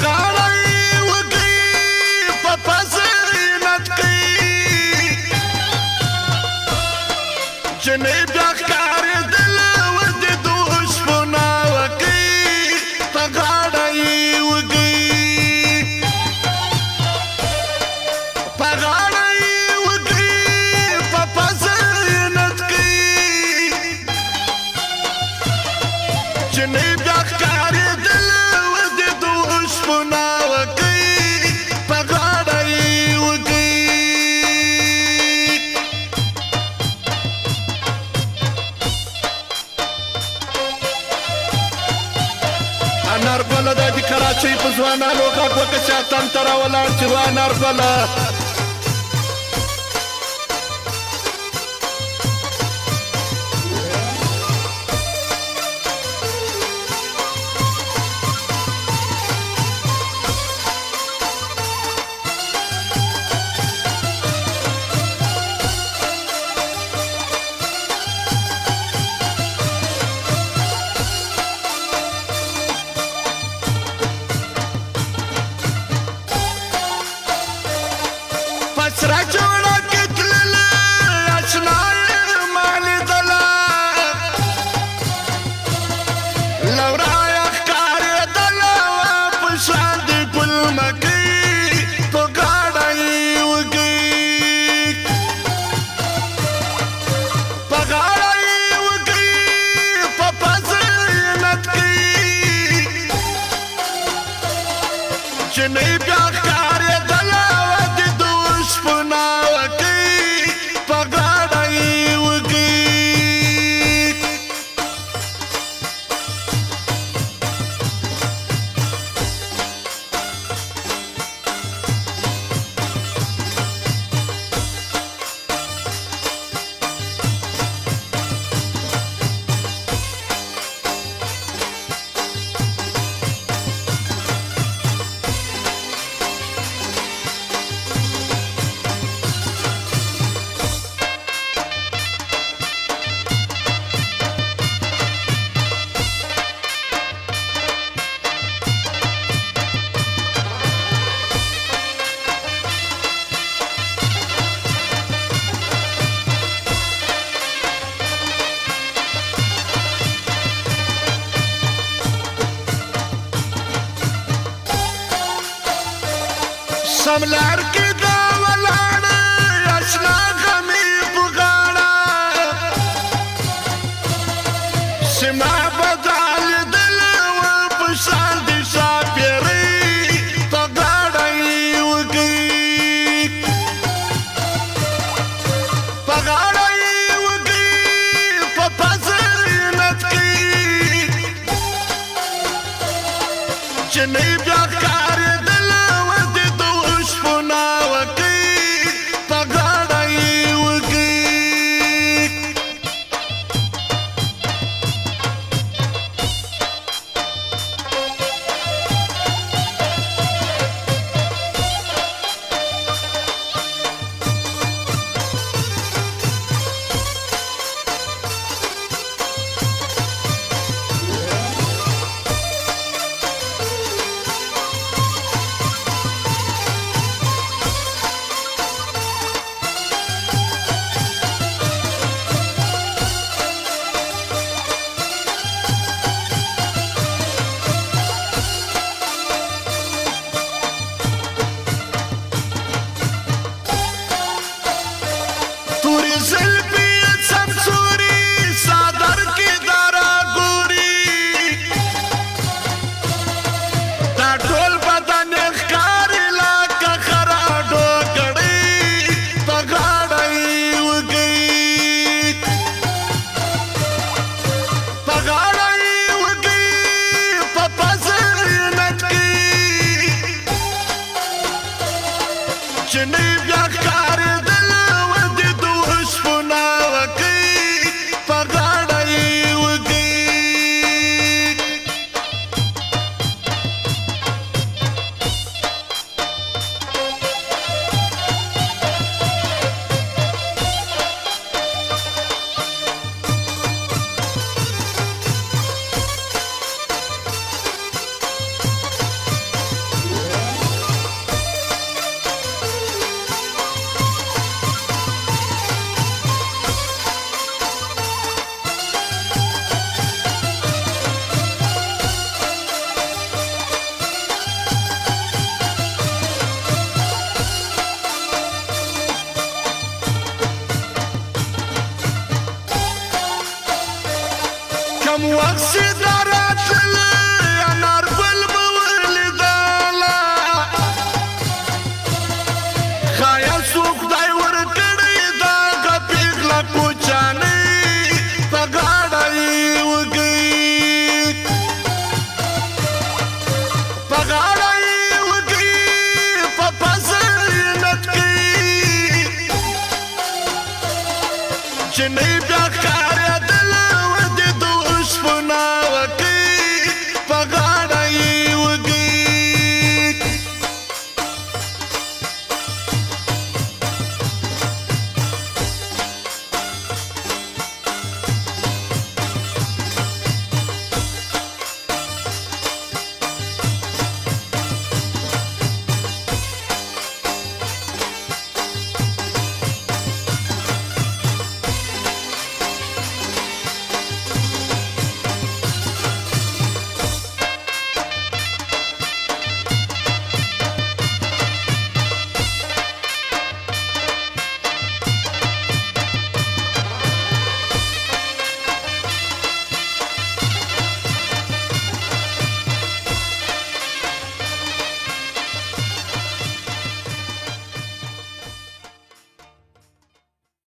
غاړی وږي په پسینت کې جنې بیا ښکارېدل ودې دوشپونه وکړي په غاړی وږي په غاړی وږي په پسینت کې جنې بیا ښکارېدل انارګله دا د کراچۍ په ځوانانو غږ وکړه چې اتڼ ته راولاړ چې وا انارګله سره جوړه کې تلله اشنا یې ما لیدله له ورایه ښکارېدله وه په شان د ګل مکۍ په غاړه یې وږي په غاړه یې وږي په پسینت کې جنۍ بیا ښکارېدله سملار کې دا ولاړه اشنا غمې په غاړه سیمه بدلېدله وه په شان د ښاپېرۍ په غاړه یې وږي په غاړه یې وږي په پسینت کې جنۍ بیا ښکارېدله کم وخت سي داراتل